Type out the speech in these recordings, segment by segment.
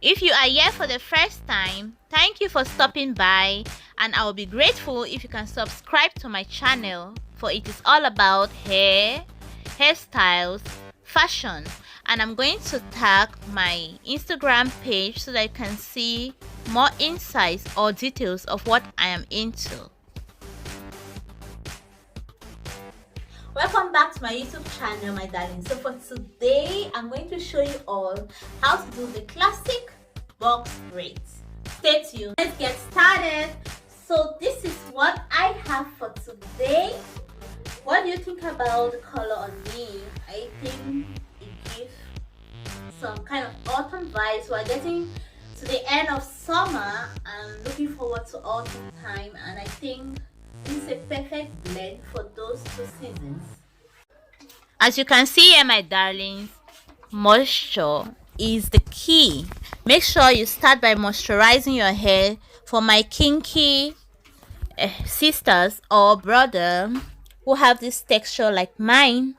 If you are here for the first time, thank you for stopping by, and I will be grateful if you can subscribe to my channel, for it is all about hair, hairstyles, fashion, and I'm going to tag my Instagram page so that you can see more insights or details of what I am into. Welcome back to my YouTube channel, my darling. So for today, I'm going to show you all how to do the classic box braids. Stay tuned. Let's get started. So this is what I have for today. What do you think about the color on me? I think it gives some kind of autumn vibes. We're getting to the end of summer. I'm looking forward to autumn time, and I think this is a perfect blend for those two seasons. As you can see here, my darlings, moisture is the key. Make sure you start by moisturizing your hair. For my kinky sisters or brother who have this texture like mine,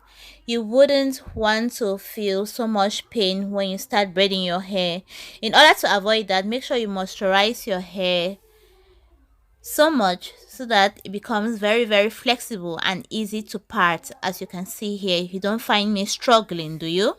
you wouldn't want to feel so much pain when you start braiding your hair. In order to avoid that, make sure you moisturize your hair so much so that it becomes very flexible and easy to part. As you can see here, you don't find me struggling, do you?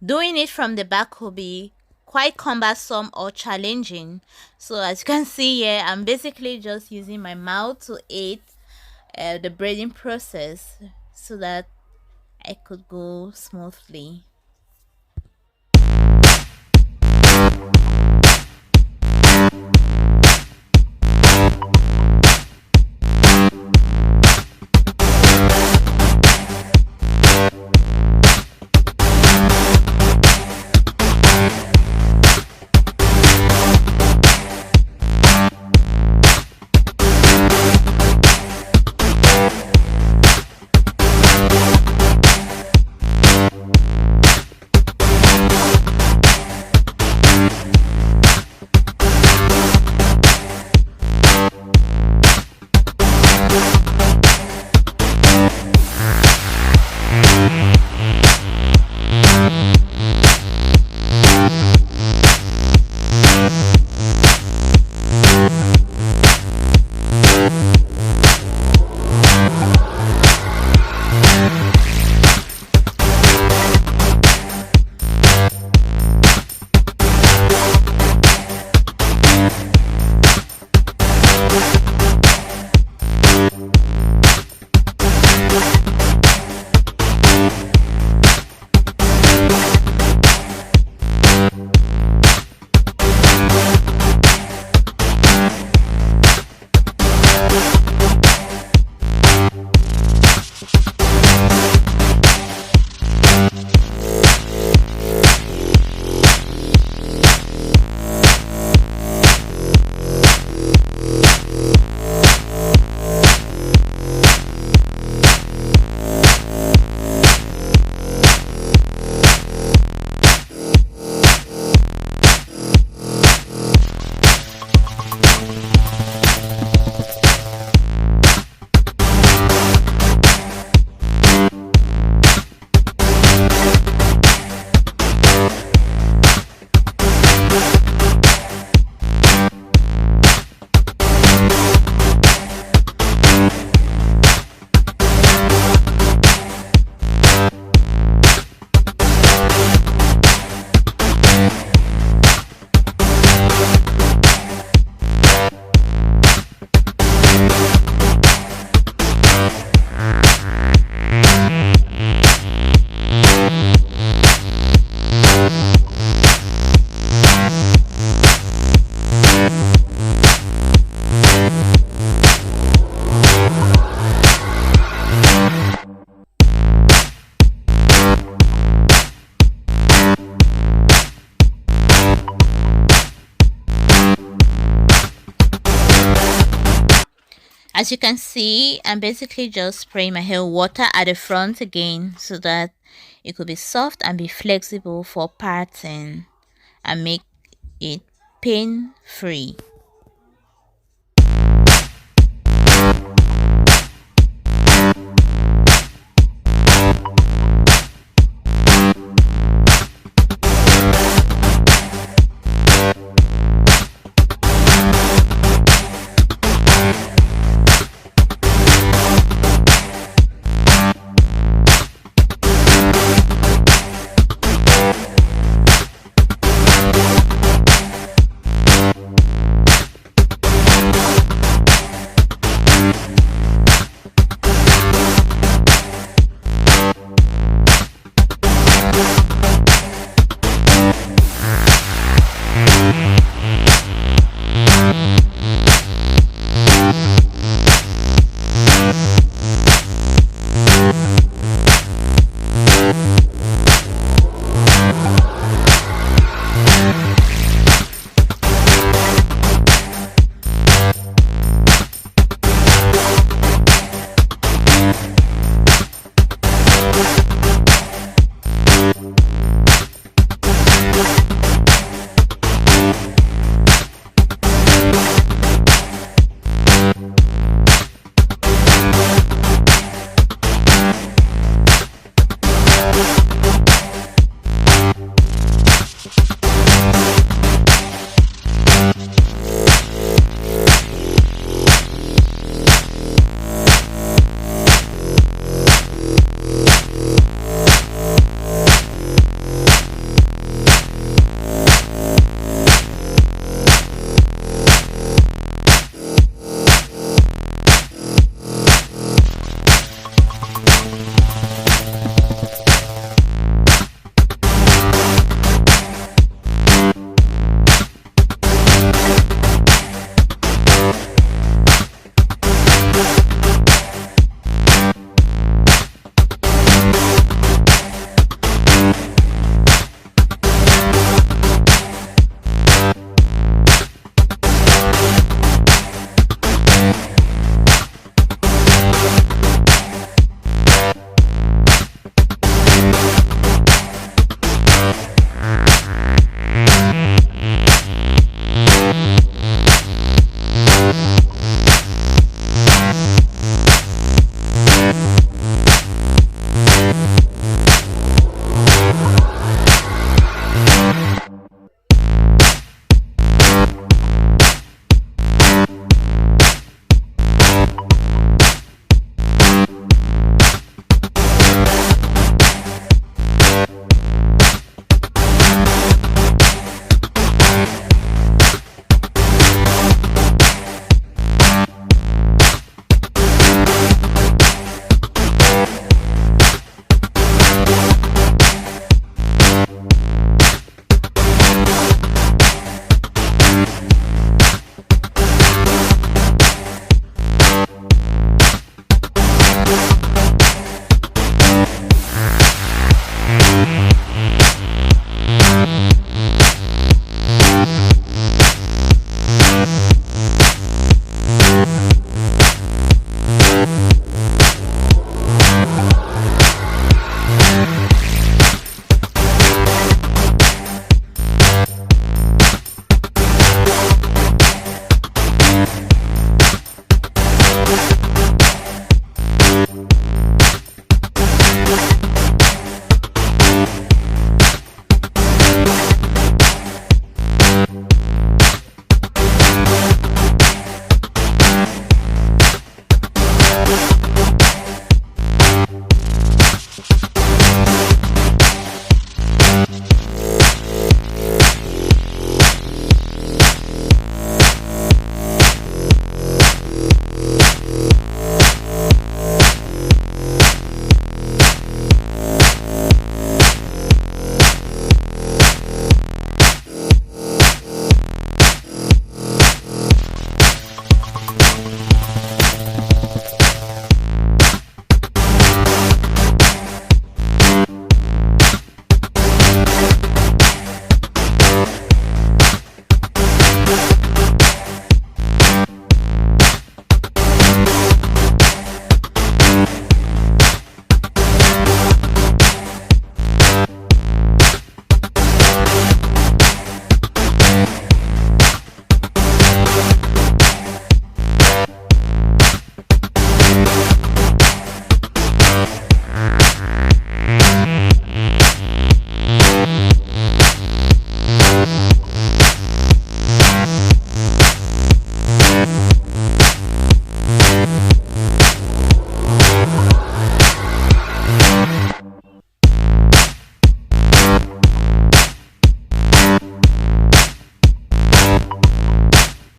Doing it from the back will be quite cumbersome or challenging. So as you can see here, I'm basically just using my mouth to aid the braiding process so that I could go smoothly. As you can see, I'm basically just spraying my hair water at the front again so that it could be soft and be flexible for parting and make it pain free.